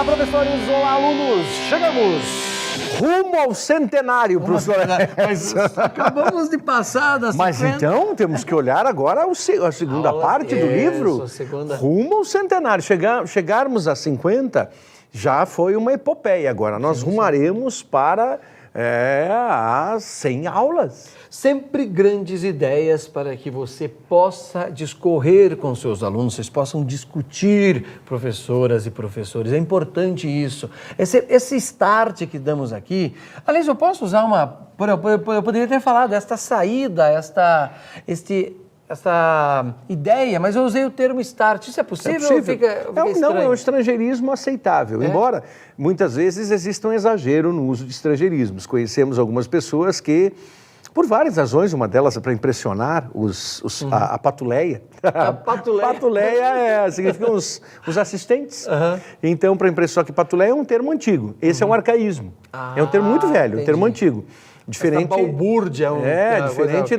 Olá, professores! Olá, alunos! Chegamos rumo ao centenário, professor. Mas acabamos de passar da 50. Mas então temos que olhar agora a segunda parte do livro. Rumo ao centenário. Chegarmos a 50 já foi uma epopeia. Agora nós rumaremos para as 100 aulas. Sempre grandes ideias para que você possa discorrer com seus alunos, vocês possam discutir, professoras e professores. É importante isso. Esse start que damos aqui, aliás, eu posso usar eu poderia ter falado esta saída, esta ideia, mas eu usei o termo start. Isso é possível? É possível. Fica Não, é um estrangeirismo aceitável, embora muitas vezes exista um exagero no uso de estrangeirismos. Conhecemos algumas pessoas que, por várias razões, uma delas é para impressionar a patuleia. A patuleia. Patuleia significa os assistentes. Então, para impressionar que patuleia é um termo antigo. Esse é um arcaísmo. É um termo muito velho, um termo antigo. Diferente, essa balbúrdia diferente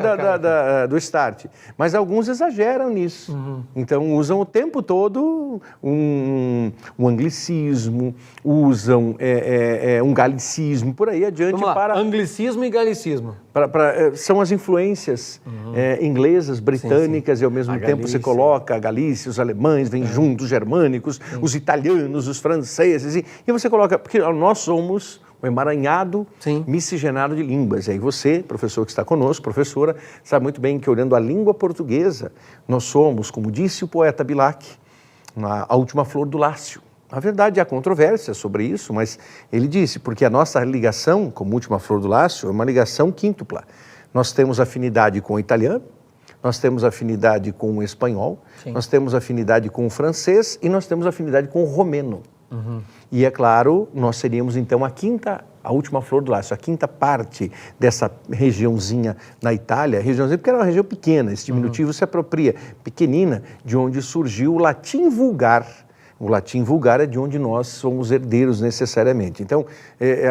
do start. Mas alguns exageram nisso. Então, usam o tempo todo um anglicismo, usam um galicismo, por aí adiante. Anglicismo e galicismo. São as influências inglesas, britânicas, e ao mesmo tempo você coloca a Galícia, os alemães, vêm juntos, os germânicos, os italianos, os franceses, e você coloca, porque nós somos um emaranhado miscigenado de línguas. E aí você, professor que está conosco, professora, sabe muito bem que olhando a língua portuguesa, nós somos, como disse o poeta Bilac, a última flor do Lácio. Na verdade, há controvérsia sobre isso, mas ele disse, porque a nossa ligação, como última flor do Lácio, é uma ligação quíntupla. Nós temos afinidade com o italiano, nós temos afinidade com o espanhol, nós temos afinidade com o francês e nós temos afinidade com o romeno. E é claro, nós seríamos então a última flor do Lácio, a quinta parte dessa regiãozinha na Itália, porque era uma região pequena, esse diminutivo se apropria, pequenina, de onde surgiu o latim vulgar. O latim vulgar é de onde nós somos herdeiros necessariamente. Então,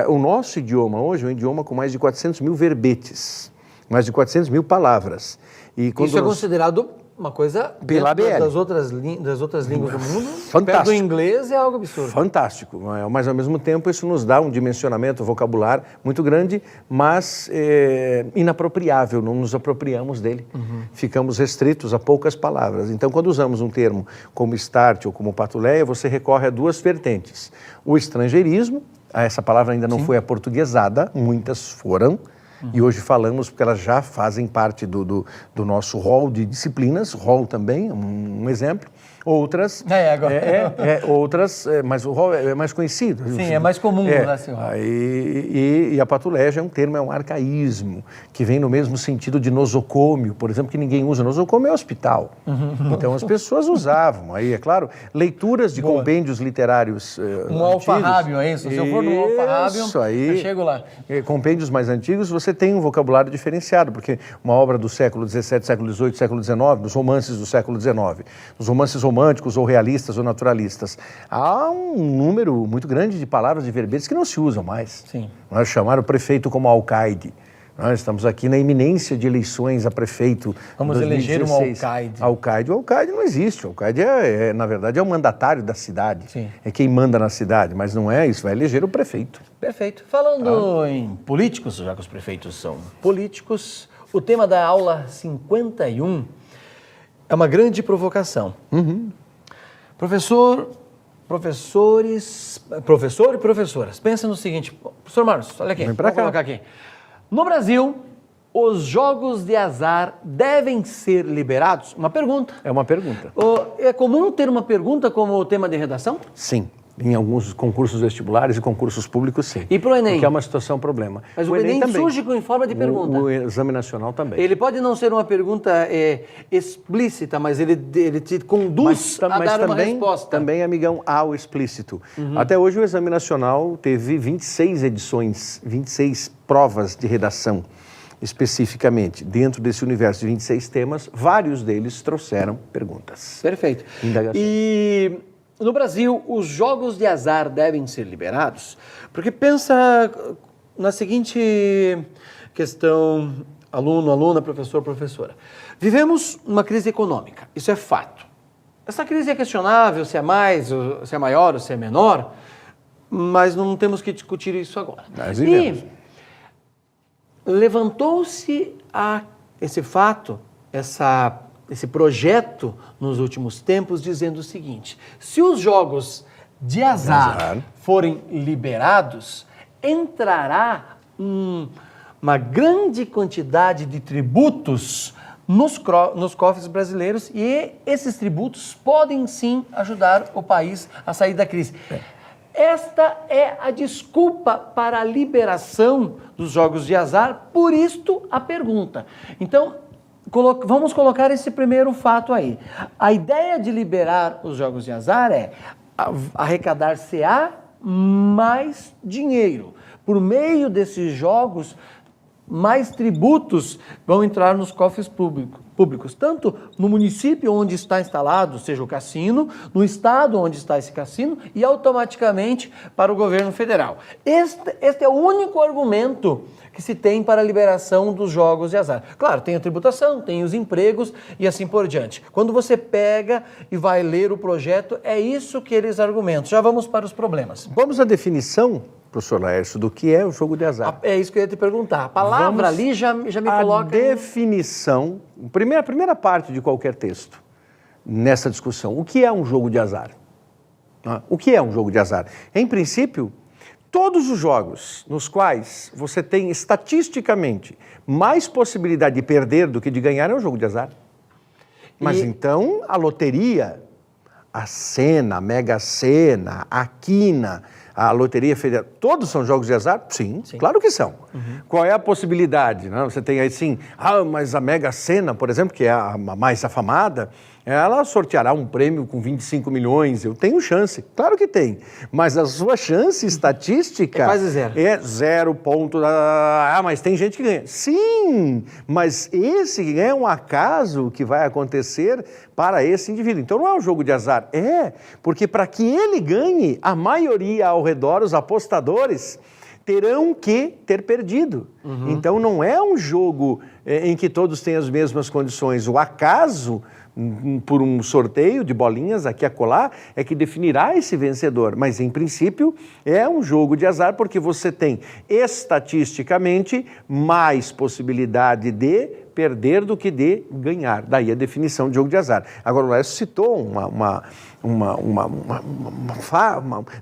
o nosso idioma hoje é um idioma com mais de 400 mil verbetes, mais de 400 mil palavras. E isso é considerado uma coisa pela ABL. Das outras línguas do mundo, fantástico. Perto do inglês é algo absurdo. Fantástico, mas ao mesmo tempo isso nos dá um dimensionamento vocabular muito grande, mas inapropriável, não nos apropriamos dele. Ficamos restritos a poucas palavras. Então, quando usamos um termo como start ou como patuleia, você recorre a duas vertentes. O estrangeirismo, essa palavra ainda não foi aportuguesada, muitas foram, e hoje falamos porque elas já fazem parte do nosso rol de disciplinas, rol também, um exemplo. Outras, mas o rol é mais conhecido. Sim, é mais comum. E a patuleia é um termo, é um arcaísmo, que vem no mesmo sentido de nosocômio, por exemplo, que ninguém usa. Nosocômio é hospital. Então as pessoas usavam. Aí, é claro, leituras de compêndios literários um alfarrábio, é isso? Se eu for no alfarrábio, eu chego lá. Compêndios mais antigos, você tem um vocabulário diferenciado, porque uma obra do século XVII, século XVIII, século XIX, dos romances do século XIX, os romances românticos ou realistas ou naturalistas, há um número muito grande de palavras, de verbetes que não se usam mais. Nós chamaram o prefeito como alcaide. Nós estamos aqui na iminência de eleições a prefeito. Vamos 2016. Eleger um alcaide. O alcaide não existe. O alcaide, na verdade, é o mandatário da cidade. É quem manda na cidade, mas não é isso. Vai eleger o prefeito. Perfeito. Falando em políticos, já que os prefeitos são políticos, o tema da aula 51 é uma grande provocação. Professor e professoras, pensa no seguinte, professor Marcos, olha aqui, vou colocar aqui. No Brasil, os jogos de azar devem ser liberados? Uma pergunta. É uma pergunta. É comum ter uma pergunta como tema de redação? Sim. Em alguns concursos vestibulares e concursos públicos, sim. E para o Enem? Porque é uma situação problema. Mas o Enem surge em forma de pergunta. O Exame Nacional também. Ele pode não ser uma pergunta explícita, mas ele te conduz a dar uma resposta. Também, amigão, há o explícito. Até hoje o Exame Nacional teve 26 edições, 26 provas de redação, especificamente. Dentro desse universo de 26 temas, vários deles trouxeram perguntas. Perfeito. E no Brasil, os jogos de azar devem ser liberados? Porque pensa na seguinte questão, aluno, aluna, professor, professora. Vivemos uma crise econômica, isso é fato. Essa crise é questionável, se é mais, se é maior ou se é menor, mas não temos que discutir isso agora. Nós iremos. E levantou-se esse fato, esse projeto nos últimos tempos, dizendo o seguinte: se os jogos de azar forem liberados, entrará uma grande quantidade de tributos nos cofres brasileiros e esses tributos podem sim ajudar o país a sair da crise. Esta é a desculpa para a liberação dos jogos de azar, por isto a pergunta. Então, vamos colocar esse primeiro fato aí. A ideia de liberar os jogos de azar é arrecadar-se-á mais dinheiro. Por meio desses jogos, mais tributos vão entrar nos cofres públicos, tanto no município onde está instalado, seja o cassino, no estado onde está esse cassino e automaticamente para o governo federal. Este é o único argumento que se tem para a liberação dos jogos de azar. Claro, tem a tributação, tem os empregos e assim por diante. Quando você pega e vai ler o projeto, é isso que eles argumentam. Já vamos para os problemas. Vamos à definição, professor Laércio, do que é o jogo de azar. É isso que eu ia te perguntar. A palavra ali já me coloca... A definição, a primeira parte de qualquer texto, nessa discussão. O que é um jogo de azar? O que é um jogo de azar? Em princípio, todos os jogos nos quais você tem estatisticamente mais possibilidade de perder do que de ganhar é um jogo de azar. Mas então, a loteria, a Sena, a Mega Sena, a Quina, a Loteria Federal, todos são jogos de azar? Sim, claro que são. Qual é a possibilidade? Né? Você tem aí sim, mas a Mega Sena, por exemplo, que é a mais afamada, ela sorteará um prêmio com 25 milhões, eu tenho chance, claro que tem, mas a sua chance estatística é quase zero. É 0 ponto, mas tem gente que ganha. Sim, mas esse que ganha é um acaso que vai acontecer para esse indivíduo. Então não é um jogo de azar, porque para que ele ganhe, a maioria ao redor, os apostadores, terão que ter perdido. Então não é um jogo em que todos têm as mesmas condições. O acaso, por um sorteio de bolinhas aqui e acolá, é que definirá esse vencedor. Mas, em princípio, é um jogo de azar porque você tem, estatisticamente, mais possibilidade de perder do que de ganhar. Daí a definição de jogo de azar. Agora, o Laércio citou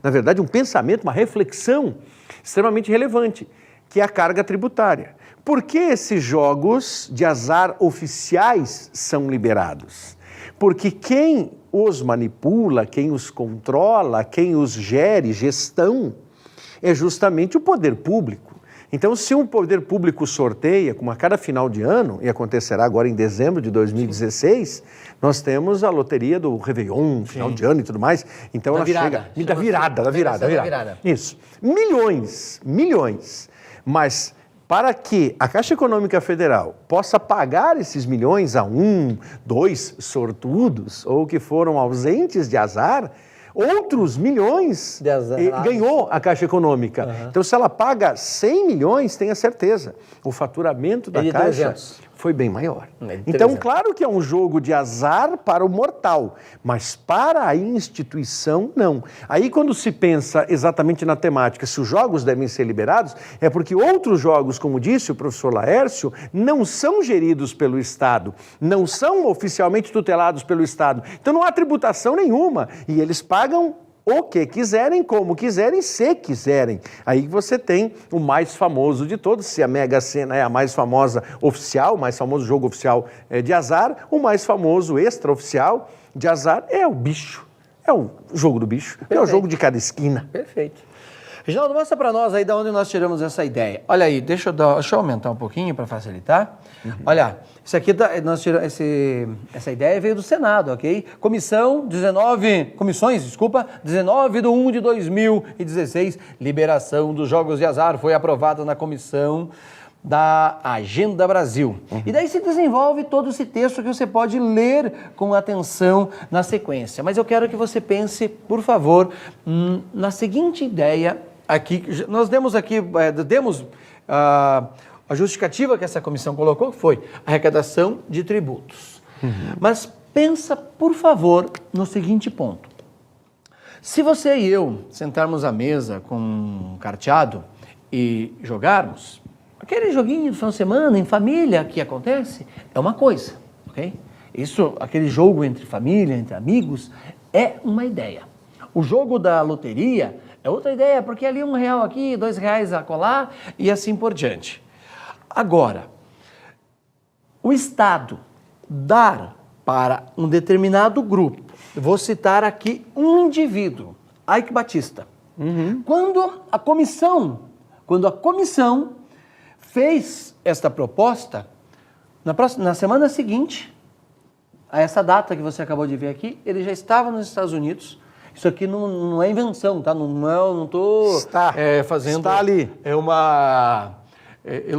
na verdade, um pensamento, uma reflexão extremamente relevante, que é a carga tributária. Por que esses jogos de azar oficiais são liberados? Porque quem os manipula, quem os controla, quem os gere, gestão, é justamente o poder público. Então, se um poder público sorteia, como a cada final de ano, e acontecerá agora em dezembro de 2016, nós temos a loteria do Réveillon, final de ano e tudo mais. Então, ela chega... Da virada. Isso. Milhões. Mas... para que a Caixa Econômica Federal possa pagar esses milhões a 1, 2 sortudos ou que foram ausentes de azar, outros milhões ganhou a Caixa Econômica. Então, se ela paga 100 milhões, tenha certeza, o faturamento da Caixa foi bem maior. Então, claro que é um jogo de azar para o mortal, mas para a instituição, não. Aí, quando se pensa exatamente na temática, se os jogos devem ser liberados, é porque outros jogos, como disse o professor Laércio, não são geridos pelo Estado, não são oficialmente tutelados pelo Estado. Então, não há tributação nenhuma e eles pagam o que quiserem, como quiserem, se quiserem. Aí você tem o mais famoso de todos, se a Mega Sena é a mais famosa oficial, o mais famoso jogo oficial de azar, o mais famoso extraoficial de azar é o bicho, é o jogo do bicho, é o jogo de cada esquina. Perfeito. Reginaldo, mostra para nós aí de onde nós tiramos essa ideia. Olha aí, deixa eu aumentar um pouquinho para facilitar. Olha, isso aqui, essa ideia veio do Senado, ok? 19/1 de 2016, liberação dos jogos de azar foi aprovada na Comissão da Agenda Brasil. E daí se desenvolve todo esse texto que você pode ler com atenção na sequência. Mas eu quero que você pense, por favor, na seguinte ideia aqui. Nós demos a justificativa que essa comissão colocou, que foi arrecadação de tributos. Mas pensa, por favor, no seguinte ponto. Se você e eu sentarmos à mesa com um carteado e jogarmos, aquele joguinho de final de semana, em família, que acontece, é uma coisa, ok? Isso, aquele jogo entre família, entre amigos, é uma ideia. O jogo da loteria é outra ideia, porque ali R$1 aqui, R$2 acolá e assim por diante. Agora, o Estado dar para um determinado grupo, vou citar aqui um indivíduo, Eike Batista. Quando a comissão fez esta proposta, na semana seguinte, a essa data que você acabou de ver aqui, ele já estava nos Estados Unidos. Isso aqui não é invenção, tá? Não estou fazendo... Está ali. É uma...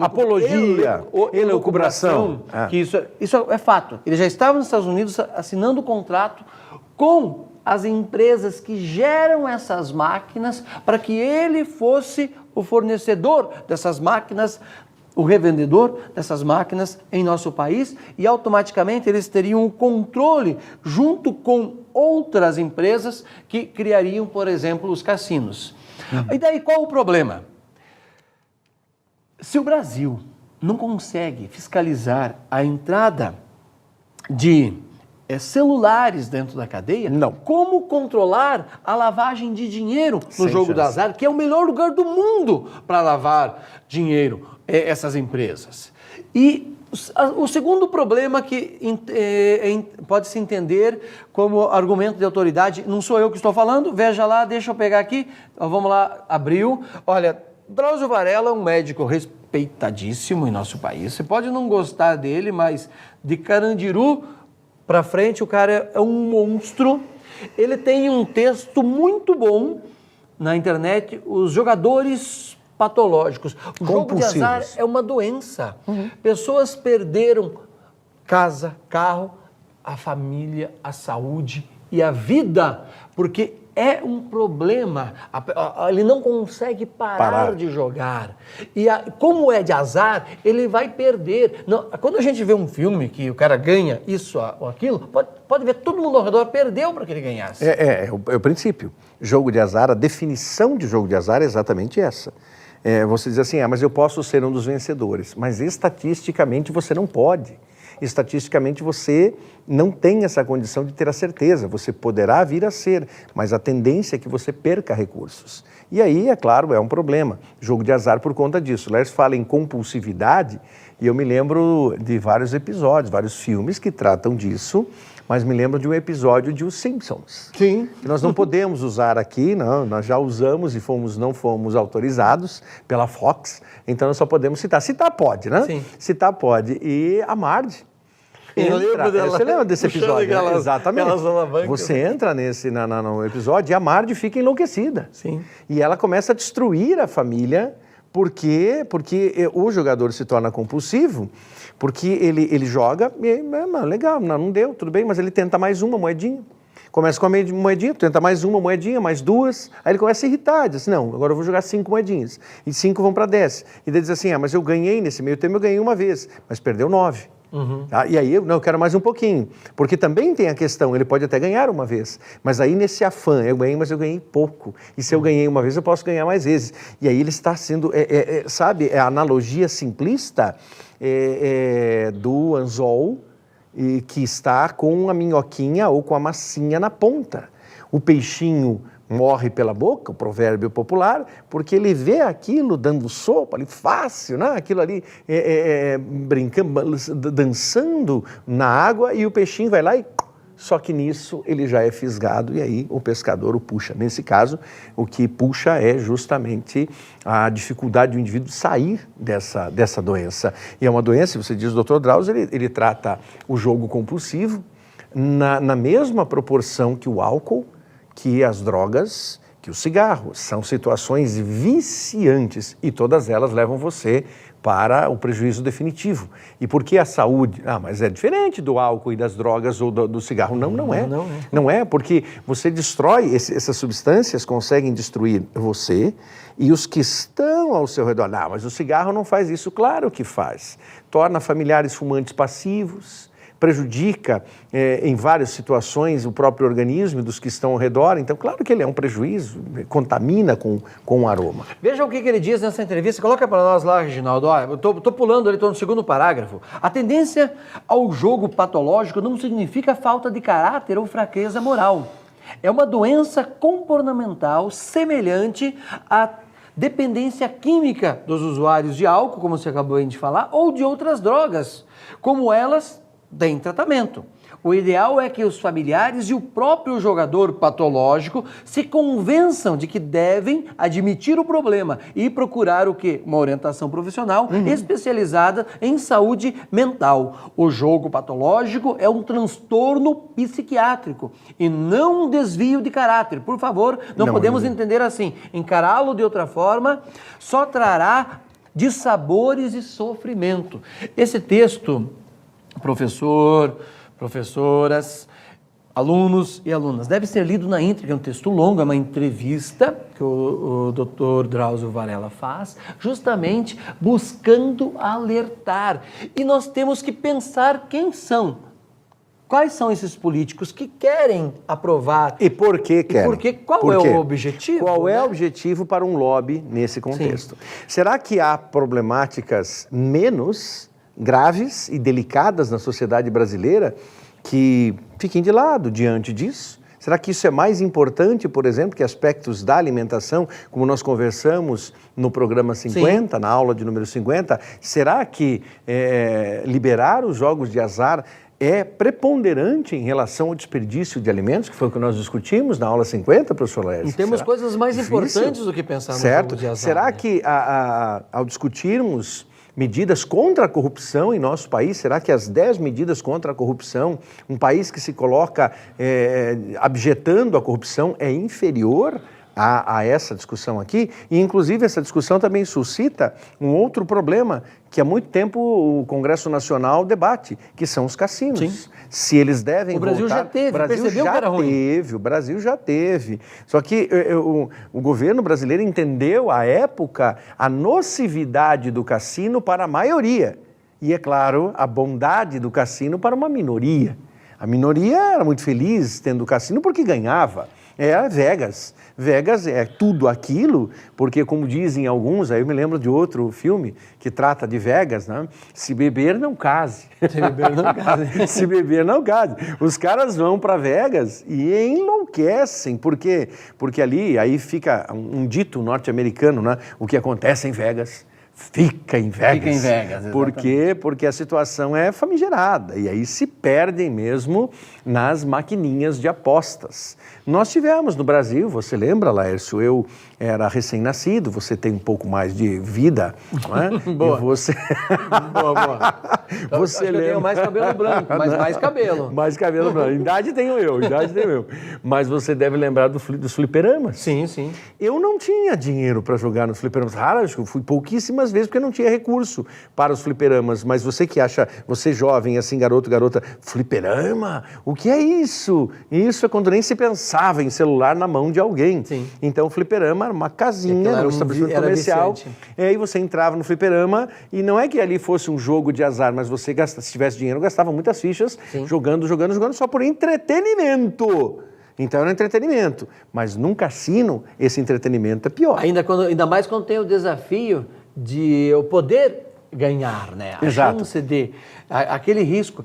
apologia, elucubração. Que isso é fato. Ele já estava nos Estados Unidos assinando o contrato com as empresas que geram essas máquinas para que ele fosse o fornecedor dessas máquinas, o revendedor dessas máquinas em nosso país, e automaticamente eles teriam o controle junto com outras empresas que criariam, por exemplo, os cassinos. E daí qual o problema? Se o Brasil não consegue fiscalizar a entrada de celulares dentro da cadeia, não. Como controlar a lavagem de dinheiro no jogo do azar, que é o melhor lugar do mundo para lavar dinheiro, essas empresas? E o segundo problema que pode-se entender como argumento de autoridade, não sou eu que estou falando, veja lá, deixa eu pegar aqui, vamos lá, abriu, olha... Drauzio Varela é um médico respeitadíssimo em nosso país. Você pode não gostar dele, mas de Carandiru para frente o cara é um monstro. Ele tem um texto muito bom na internet, Os Jogadores Patológicos. O jogo de azar é uma doença. Pessoas perderam casa, carro, a família, a saúde e a vida, porque é um problema, ele não consegue parar de jogar. E como é de azar, ele vai perder. Não, quando a gente vê um filme que o cara ganha isso ou aquilo, pode ver todo mundo ao redor perdeu para que ele ganhasse. É o princípio. Jogo de azar, a definição de jogo de azar é exatamente essa. Você diz assim, mas eu posso ser um dos vencedores, mas estatisticamente você não pode. Estatisticamente você não tem essa condição de ter a certeza, você poderá vir a ser, mas a tendência é que você perca recursos. E aí, é claro, é um problema, jogo de azar por conta disso. O Laércio fala em compulsividade e eu me lembro de vários episódios, vários filmes que tratam disso, mas me lembro de um episódio de Os Simpsons. Sim. Que nós não podemos usar aqui, não, nós já usamos e não fomos autorizados pela Fox, então nós só podemos citar. Citar pode, né? Sim. Citar pode. E a Marge... Eu lembro dela. Você lembra desse episódio? Aquelas, exatamente. Você entra no episódio e a Marge fica enlouquecida. Sim. E ela começa a destruir a família porque o jogador se torna compulsivo, porque ele joga e, legal, não deu, tudo bem, mas ele tenta mais uma moedinha. Começa com a moedinha, tenta mais uma moedinha, mais duas, aí ele começa a irritar, diz assim, não, agora eu vou jogar 5 moedinhas, e 5 vão para 10. E daí diz assim, mas eu ganhei nesse meio tempo, eu ganhei uma vez, mas perdeu 9. Tá? E aí, eu quero mais um pouquinho, porque também tem a questão, ele pode até ganhar uma vez, mas aí nesse afã, eu ganhei, mas eu ganhei pouco, e se eu ganhei uma vez, eu posso ganhar mais vezes. E aí ele está sendo, sabe, a analogia simplista do anzol, que está com a minhoquinha ou com a massinha na ponta. O peixinho morre pela boca, o provérbio popular, porque ele vê aquilo dando sopa ali, fácil, né? Aquilo ali brincando, dançando na água, e o peixinho vai lá e... Só que nisso ele já é fisgado e aí o pescador o puxa. Nesse caso, o que puxa é justamente a dificuldade do indivíduo sair dessa doença. E é uma doença, você diz, o Dr. Drauzio, ele trata o jogo compulsivo na mesma proporção que o álcool, que as drogas, que o cigarro. São situações viciantes e todas elas levam você para o prejuízo definitivo. E por que a saúde? Mas é diferente do álcool e das drogas ou do cigarro. Não é. Não é, porque você destrói, essas substâncias conseguem destruir você e os que estão ao seu redor. Mas o cigarro não faz isso. Claro que faz. Torna familiares fumantes passivos, prejudica em várias situações o próprio organismo e dos que estão ao redor. Então, claro que ele é um prejuízo, contamina com o aroma. Veja o que ele diz nessa entrevista. Coloca para nós lá, Reginaldo. Ó, eu estou pulando ali, estou no segundo parágrafo. A tendência ao jogo patológico não significa falta de caráter ou fraqueza moral. É uma doença comportamental semelhante à dependência química dos usuários de álcool, como você acabou de falar, ou de outras drogas, como elas têm tratamento. O ideal é que os familiares e o próprio jogador patológico se convençam de que devem admitir o problema e procurar o quê? Uma orientação profissional especializada em saúde mental. O jogo patológico é um transtorno psiquiátrico e não um desvio de caráter. Por favor, não podemos entender assim. Encará-lo de outra forma só trará dissabores e sofrimento. Esse texto, professoras, alunos e alunas, deve ser lido na íntegra. É um texto longo, é uma entrevista que o Dr. Drauzio Varela faz, justamente buscando alertar. E nós temos que pensar quem são. Quais são esses políticos que querem aprovar? E por que querem? Qual é o objetivo? Qual é o objetivo para um lobby nesse contexto? Sim. Será que há problemáticas menos graves e delicadas na sociedade brasileira que fiquem de lado diante disso? Será que isso é mais importante, por exemplo, que aspectos da alimentação, como nós conversamos no programa 50, Sim. na aula de número 50? Será que liberar os jogos de azar é preponderante em relação ao desperdício de alimentos, que foi o que nós discutimos na aula 50, professor Laércio? E temos coisas mais importantes do que pensar no jogo de azar. Será que ao discutirmos medidas contra a corrupção em nosso país, será que as 10 medidas contra a corrupção, um país que se coloca abjetando a corrupção, é inferior a essa discussão aqui? E, inclusive, essa discussão também suscita um outro problema que há muito tempo o Congresso Nacional debate, que são os cassinos. Sim. Se eles devem voltar... O Brasil já teve, percebeu que era ruim. O Brasil já teve. Só que o governo brasileiro entendeu, à época, a nocividade do cassino para a maioria. E, é claro, a bondade do cassino para uma minoria. A minoria era muito feliz tendo o cassino porque ganhava. É Vegas. Vegas é tudo aquilo, porque, como dizem alguns, aí eu me lembro de outro filme que trata de Vegas, né? Se beber, não case. Se beber, não case. Se beber, não case. Os caras vão para Vegas e enlouquecem. Por quê? Porque ali, aí fica um dito norte-americano, né? O que acontece em Vegas fica em Vegas. Fica em Vegas, exatamente. Por quê? Porque a situação é famigerada e aí se perdem mesmo nas maquininhas de apostas. Nós tivemos no Brasil, você lembra, Laércio, eu era recém-nascido, você tem um pouco mais de vida, não é? Boa. E você... Boa. Você lembra... Eu tenho mais cabelo branco, mas mais cabelo. Mais cabelo branco. Idade tenho eu. Mas você deve lembrar dos fliperamas. Sim, sim. Eu não tinha dinheiro para jogar nos fliperamas. Acho que eu fui pouquíssimas vezes porque não tinha recurso para os fliperamas. Mas você que acha, você jovem, assim, garota, fliperama? O que é isso? Isso é quando nem se pensava em celular na mão de alguém. Sim. Então o fliperama era uma casinha no estabelecimento comercial. E aí você entrava no fliperama e não é que ali fosse um jogo de azar, mas você, se tivesse dinheiro, gastava muitas fichas. Sim. jogando só por entretenimento. Então era um entretenimento. Mas num cassino, esse entretenimento é pior. Ainda mais quando tem o desafio de eu poder ganhar, né? A Exato. chance de... aquele risco.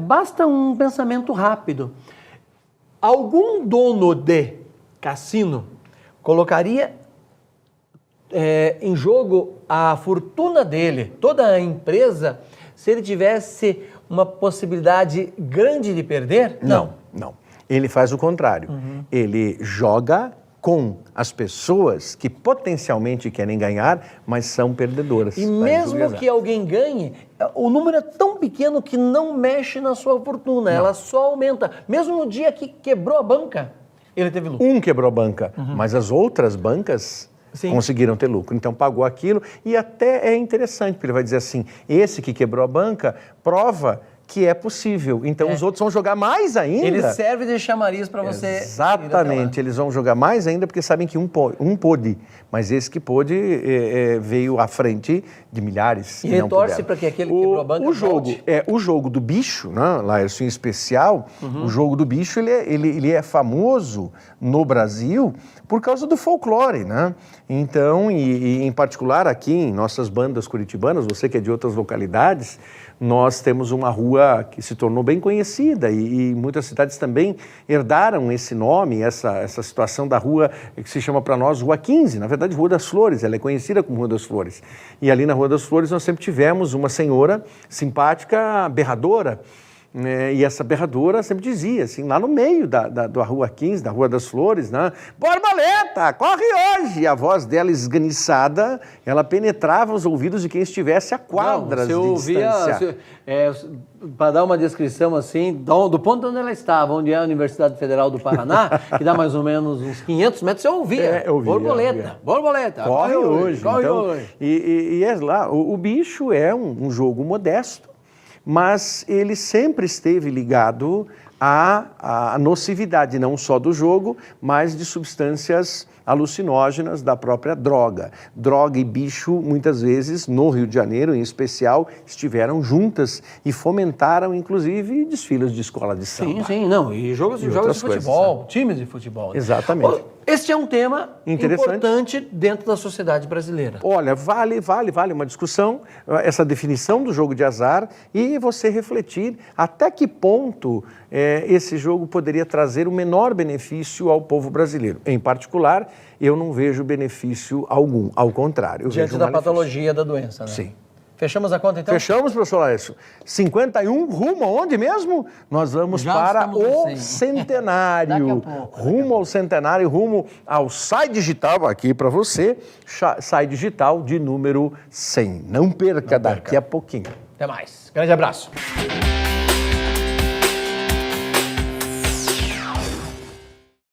Basta um pensamento rápido. Algum dono de cassino colocaria em jogo a fortuna dele, toda a empresa, se ele tivesse uma possibilidade grande de perder? Não. Ele faz o contrário. Ele joga com as pessoas que potencialmente querem ganhar, mas são perdedoras. E mesmo que alguém ganhe, o número é tão pequeno que não mexe na sua fortuna, ela só aumenta. Mesmo no dia que quebrou a banca, ele teve lucro. Um quebrou a banca, mas as outras bancas... Sim. Conseguiram ter lucro, então pagou aquilo e até é interessante, porque ele vai dizer assim, esse que quebrou a banca prova que é possível. Então os outros vão jogar mais ainda. Ele serve de chamariz para você. Exatamente, eles vão jogar mais ainda porque sabem que um pôde, mas esse que pôde veio à frente de milhares. E ele torce para que aquele que quebrou a banca volte. O jogo do bicho, né, Laércio, em especial, o jogo do bicho ele é famoso no Brasil por causa do folclore, né? Então, e em particular aqui em nossas bandas curitibanas, você que é de outras localidades, nós temos uma rua que se tornou bem conhecida e muitas cidades também herdaram esse nome, essa situação da rua que se chama para nós Rua 15, na verdade Rua das Flores, ela é conhecida como Rua das Flores. E ali na Rua das Flores nós sempre tivemos uma senhora simpática, berradora, e essa berradora sempre dizia, assim, lá no meio da Rua 15, da Rua das Flores, né? Borboleta, corre hoje! E a voz dela esganiçada, ela penetrava os ouvidos de quem estivesse a quadras de distância. Para dar uma descrição assim, do ponto onde ela estava, onde é a Universidade Federal do Paraná, que dá mais ou menos uns 500 metros, você ouvia. Borboleta, borboleta. Corre hoje. Corre então, hoje. E é lá, o bicho é um jogo modesto, mas ele sempre esteve ligado à nocividade, não só do jogo, mas de substâncias alucinógenas da própria droga. Droga e bicho, muitas vezes, no Rio de Janeiro, em especial, estiveram juntas e fomentaram, inclusive, desfiles de escola de samba. Sim, não. E jogos de futebol, times de futebol. Né? Exatamente. Este é um tema importante dentro da sociedade brasileira. Olha, vale uma discussão, essa definição do jogo de azar e você refletir até que ponto esse jogo poderia trazer o menor benefício ao povo brasileiro. Em particular, eu não vejo benefício algum, ao contrário. Diante da patologia da doença, né? Sim. Fechamos a conta, então? Fechamos, professor Laércio. 51, rumo aonde mesmo? Nós vamos para o centenário. Rumo ao centenário, rumo ao SAI Digital, aqui para você, SAI Digital de número 100. Não perca, daqui a pouquinho. Até mais. Grande abraço.